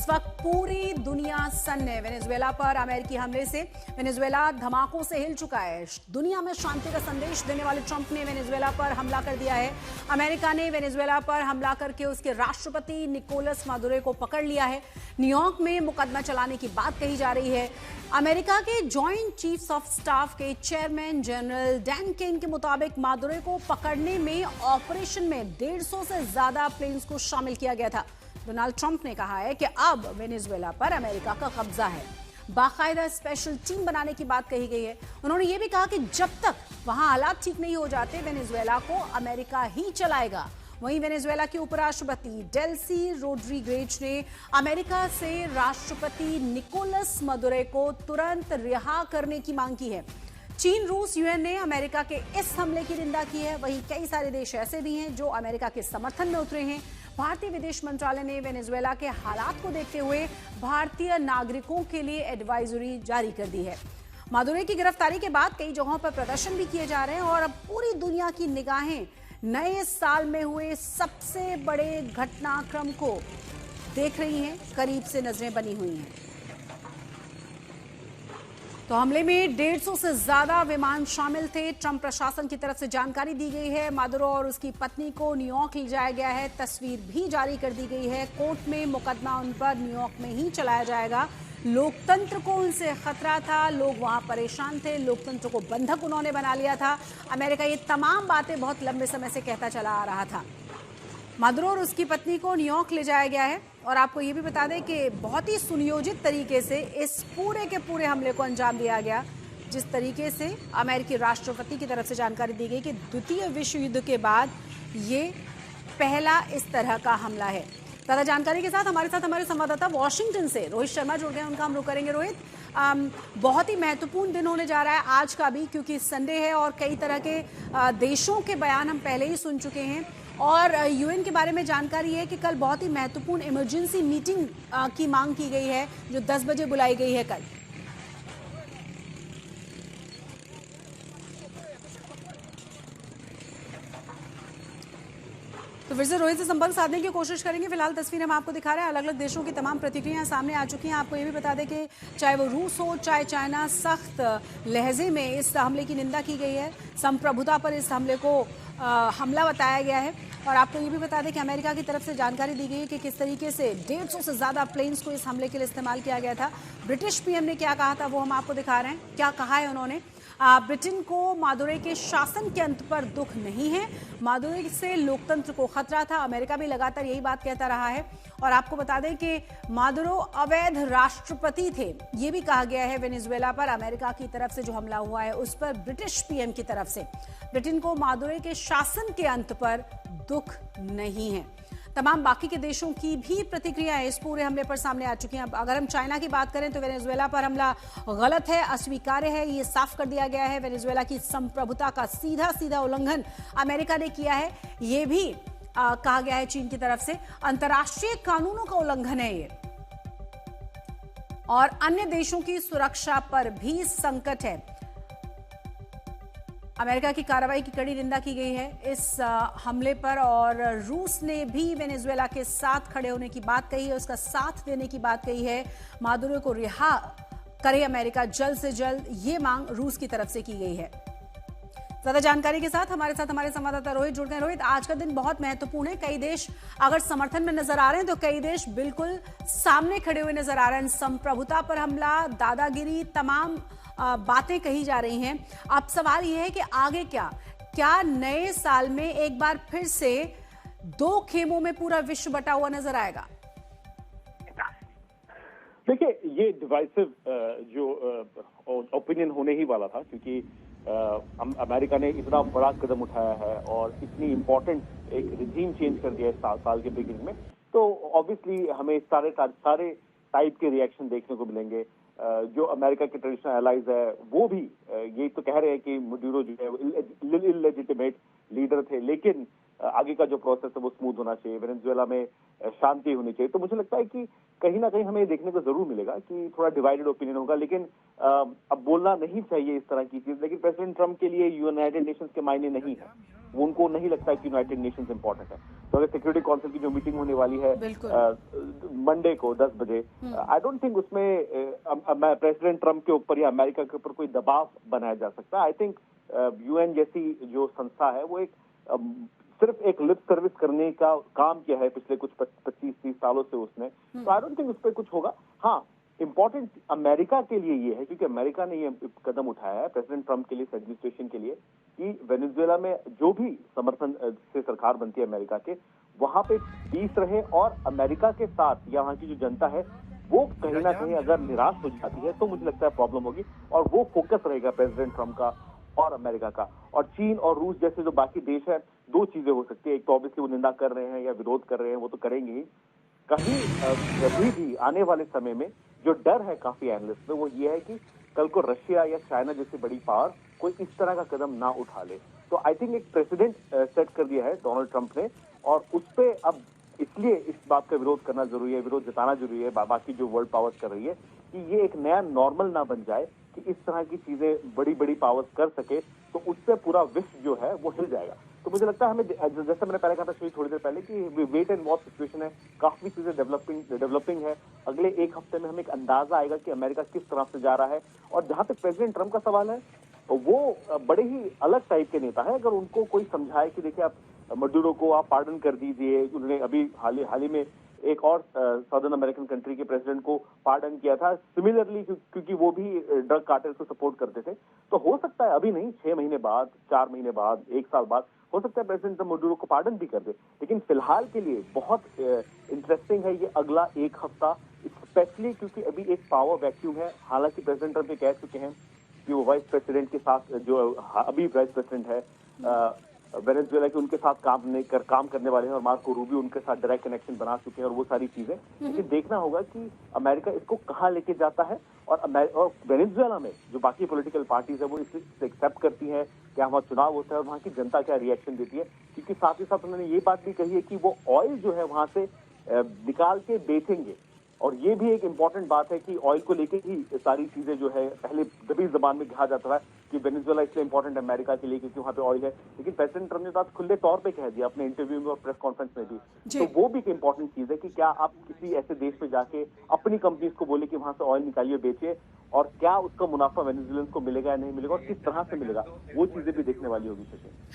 वक्त पूरी दुनिया सन्न है। वेनेजुएला पर अमेरिकी हमले से वेनेजुएला धमाकों से हिल चुका है। दुनिया में शांति का संदेश देने वाले ट्रंप ने वेनेजुएला पर हमला कर दिया है। अमेरिका ने वेनेजुएला पर हमला करके उसके राष्ट्रपति निकोलस मादुरो को पकड़ लिया है। न्यूयॉर्क में मुकदमा चलाने की बात कही जा रही है। अमेरिका के जॉइंट चीफ्स ऑफ स्टाफ के चेयरमैन जनरल डैन केन के मुताबिक मादुरो को पकड़ने में ऑपरेशन में 150 से ज्यादा प्लेन्स को शामिल किया गया था। डोनाल्ड ट्रंप ने कहा है कि अब वेनेजुएला पर अमेरिका का कब्जा है। बाकायदा स्पेशल टीम बनाने की बात कही गई है। उन्होंने ये भी कहा कि जब तक वहां हालात ठीक नहीं हो जाते वेनेजुएला को अमेरिका ही चलाएगा। वहीं वेनेजुएला के उपराष्ट्रपति डेल्सी रोड्रिगेज ने अमेरिका से राष्ट्रपति निकोलस मादुरो को तुरंत रिहा करने की मांग की है। चीन, रूस, यूएन ने अमेरिका के इस हमले की निंदा की है। वहीं कई सारे देश ऐसे भी हैं जो अमेरिका के समर्थन में उतरे हैं। भारतीय विदेश मंत्रालय ने वेनेजुएला के हालात को देखते हुए भारतीय नागरिकों के लिए एडवाइजरी जारी कर दी है। मादुरो की गिरफ्तारी के बाद कई जगहों पर प्रदर्शन भी किए जा रहे हैं और अब पूरी दुनिया की निगाहें नए साल में हुए सबसे बड़े घटनाक्रम को देख रही हैं। करीब से नजरें बनी हुई हैं। तो हमले में 150 से ज्यादा विमान शामिल थे। ट्रंप प्रशासन की तरफ से जानकारी दी गई है। मादुरो और उसकी पत्नी को न्यूयॉर्क ले जाया गया है। तस्वीर भी जारी कर दी गई है। कोर्ट में मुकदमा उन पर न्यूयॉर्क में ही चलाया जाएगा। लोकतंत्र को उनसे खतरा था। लोग वहां परेशान थे। लोकतंत्र को बंधक उन्होंने बना लिया था। अमेरिका ये तमाम बातें बहुत लंबे समय से कहता चला आ रहा था। मादुरो और उसकी पत्नी को न्यूयॉर्क ले जाया गया है। और आपको ये भी बता दें कि बहुत ही सुनियोजित तरीके से इस पूरे के पूरे हमले को अंजाम दिया गया। जिस तरीके से अमेरिकी राष्ट्रपति की तरफ से जानकारी दी गई कि द्वितीय विश्व युद्ध के बाद ये पहला इस तरह का हमला है। ज्यादा जानकारी के साथ हमारे संवाददाता वॉशिंगटन से रोहित शर्मा जुड़ गए। उनका हम रुख करेंगे। रोहित, बहुत ही महत्वपूर्ण दिन होने जा रहा है आज का भी, क्योंकि संडे है और कई तरह के देशों के बयान हम पहले ही सुन चुके हैं। और यूएन के बारे में जानकारी है कि कल बहुत ही महत्वपूर्ण इमरजेंसी मीटिंग की मांग की गई है जो 10 बजे बुलाई गई है कल। तो फिर से रोहित से संपर्क साधने की कोशिश करेंगे। फिलहाल तस्वीर हम आपको दिखा रहे हैं। अलग अलग देशों की तमाम प्रतिक्रियाएं सामने आ चुकी हैं। आपको ये भी बता दें कि चाहे वो रूस हो चाहे चाइना, सख्त लहजे में इस हमले की निंदा की गई है। संप्रभुता पर इस हमले को हमला बताया गया है। और आपको ये भी बता दें कि अमेरिका की तरफ से जानकारी दी गई है कि किस तरीके से 150 से ज्यादा प्लेन्स को इस हमले के लिए इस्तेमाल किया गया था। ब्रिटिश पीएम ने क्या कहा था वो हम आपको दिखा रहे हैं। क्या कहा है उन्होंने? ब्रिटेन को मादुरो के शासन के अंत पर दुख नहीं है। मादुरो से लोकतंत्र को खतरा था। अमेरिका भी लगातार यही बात कहता रहा है। और आपको बता दें कि मादुरो अवैध राष्ट्रपति थे। ये भी कहा गया है वेनेजुएला पर अमेरिका की तरफ से जो हमला हुआ है उस पर ब्रिटिश पीएम की तरफ से। ब्रिटेन को मादुरो के शासन के अंत पर दुख नहीं है। तमाम बाकी के देशों की भी प्रतिक्रिया इस पूरे हमले पर सामने आ चुकी हैं। अब अगर हम चाइना की बात करें तो वेनेजुएला पर हमला गलत है, अस्वीकार्य है। ये साफ कर दिया गया है। वेनेजुएला की संप्रभुता का सीधा सीधा उल्लंघन अमेरिका ने किया है। ये भी कहा गया है चीन की तरफ से। अंतर्राष्ट्रीय कानूनों का उल्लंघन है ये। और अन्य देशों की सुरक्षा पर भी संकट है। अमेरिका की कार्रवाई की कड़ी निंदा की गई है इस हमले पर। और रूस ने भी वेनेजुएला के साथ खड़े होने की बात कही है, उसका साथ देने की बात कही है। मादुरो को रिहा करे अमेरिका जल्द से जल्द, ये मांग रूस की तरफ से की गई है। ज्यादा जानकारी के साथ हमारे संवाददाता रोहित जुड़ गए। रोहित, आज का दिन बहुत महत्वपूर्ण है। कई देश अगर समर्थन में नजर आ रहे हैं तो कई देश बिल्कुल सामने खड़े हुए नजर आ रहे हैं। संप्रभुता पर हमला, दादागिरी, तमाम बातें कही जा रही हैं। अब सवाल यह है कि आगे क्या नए साल में एक बार फिर से दो खेमों में पूरा विश्व बटा हुआ नजर आएगा? देखिए, ये डिवाइसिव जो ओपिनियन होने ही वाला था, क्योंकि अमेरिका ने इतना बड़ा कदम उठाया है और इतनी इम्पोर्टेंट एक रिजीम चेंज कर दिया है साल के बिगिनिंग में। तो ऑब्वियसली हमें सारे टाइप के रिएक्शन देखने को मिलेंगे। जो अमेरिका के ट्रेडिशनल एलाइज है वो भी ये तो कह रहे हैं कि मादुरो जो है इलेजिटिमेट लीडर थे, लेकिन आगे का जो प्रोसेस है वो स्मूथ होना चाहिए, वेनेजुएला में शांति होनी चाहिए। तो मुझे लगता है कि कहीं ना कहीं हमें ये देखने को जरूर मिलेगा कि थोड़ा डिवाइडेड ओपिनियन होगा, लेकिन अब बोलना नहीं चाहिए इस तरह की चीज। लेकिन प्रेसिडेंट ट्रम्प के लिए यूनाइटेड नेशंस के मायने नहीं है, वो उनको नहीं लगता है कि यूनाइटेड नेशंस इंपॉर्टेंट है। तो अगर सिक्योरिटी काउंसिल की जो मीटिंग होने वाली है मंडे को 10 बजे, आई डोंट थिंक उसमें प्रेसिडेंट ट्रम्प के ऊपर या अमेरिका के ऊपर कोई दबाव बनाया जा सकता। आई थिंक यूएन जैसी जो संस्था है वो एक सिर्फ एक लिप सर्विस करने का काम किया है पिछले कुछ 25-30 सालों से उसने, तो आई डोंट थिंक उस पर कुछ होगा। हाँ, इम्पोर्टेंट अमेरिका के लिए ये है, क्योंकि अमेरिका ने ये कदम उठाया है प्रेसिडेंट ट्रम्प के लिए, एडमिनिस्ट्रेशन के लिए, कि वेनेजुएला में जो भी समर्थन से सरकार बनती है अमेरिका के, वहां पे पीस रहे, और अमेरिका के साथ या वहां की जो जनता है वो कहीं ना कहीं अगर निराश हो जाती है तो मुझे लगता है प्रॉब्लम होगी, और वो फोकस रहेगा प्रेसिडेंट ट्रम्प का और अमेरिका का। और चीन और रूस जैसे जो बाकी देश है, दो चीजें हो सकती है, एक तो ऑब्वियसली वो निंदा कर रहे हैं या विरोध कर रहे हैं, वो तो करेंगे ही। कहीं कभी भी आने वाले समय में जो डर है काफी एनालिस्ट में, वो ये है कि कल को रशिया या चाइना जैसी बड़ी पावर कोई इस तरह का कदम ना उठा ले। तो आई थिंक एक प्रेसिडेंट सेट कर दिया है डोनाल्ड ट्रंप ने, और उस पे अब इसलिए इस बात का विरोध करना जरूरी है, विरोध जताना जरूरी है, बाकी जो वर्ल्ड पावर्स कर रही है, कि ये एक नया नॉर्मल ना बन जाए कि इस तरह की चीजें बड़ी बड़ी पावर्स कर सके, तो उससे पूरा विश्व जो है वो हिल जाएगा। तो मुझे लगता है हमें, जैसे मैंने पहले कहा था थोड़ी देर पहले, कि वेट एंड वॉच सिचुएशन है, काफी चीजें डेवलपिंग है। अगले एक हफ्ते में हमें एक अंदाजा आएगा कि अमेरिका किस तरह से जा रहा है। और जहां तक प्रेसिडेंट ट्रम्प का सवाल है, वो बड़े ही अलग टाइप के नेता है। अगर उनको कोई समझाए कि देखिए आप मडुरो को आप पार्डन कर दीजिए, उन्होंने अभी हाल ही में एक और साउदर्न अमेरिकन कंट्री के प्रेसिडेंट को पार्डन किया था सिमिलरली, क्योंकि वो भी ड्रग कार्टेल्स को सपोर्ट करते थे। तो हो सकता है अभी नहीं, 6 महीने बाद, 4 महीने बाद, 1 साल बाद हो सकता है प्रेसिडेंट मडुरो को पार्डन भी कर दे। लेकिन फिलहाल के लिए बहुत इंटरेस्टिंग है ये अगला एक हफ्ता, स्पेशली क्योंकि अभी एक पावर वैक्यूम है। हालांकि प्रेसिडेंट ट्रम्प ये कह चुके हैं कि वो वाइस प्रेसिडेंट के साथ, जो अभी वाइस प्रेसिडेंट है वेनेजुएला के, उनके साथ काम करने वाले हैं, और मार्को रूबियो उनके साथ डायरेक्ट कनेक्शन बना चुके हैं, और वो सारी चीजें। लेकिन देखना होगा कि अमेरिका इसको कहाँ लेके जाता है, और वेनेजुएला में जो बाकी पॉलिटिकल पार्टीज है वो इसे एक्सेप्ट करती हैं, क्या वहाँ चुनाव होता है और वहाँ की जनता क्या रिएक्शन देती है। क्योंकि साथ ही साथ उन्होंने ये बात भी कही है कि वो ऑयल जो है वहां से निकाल के बेचेंगे, और ये भी एक इम्पॉर्टेंट बात है कि ऑयल को लेके ही सारी चीजें जो है, पहले दबी जबान में कहा जाता था कि वेनेजुएला इसलिए इम्पोर्टेंट है अमेरिका के लिए क्योंकि वहां पे ऑयल है। लेकिन प्रेसिडेंट ट्रम्प ने बात खुले तौर पे कह दिया अपने इंटरव्यू में और प्रेस कॉन्फ्रेंस में भी। तो वो भी एक इम्पोर्टेंट चीज है कि क्या आप किसी ऐसे देश में जाके अपनी कंपनीज को बोले कि वहां से ऑयल निकालिए, बेचिए, और क्या उसका मुनाफा वेनेजुएलियंस को मिलेगा या नहीं मिलेगा, और किस तरह से मिलेगा, वो चीजें भी देखने वाली होगी।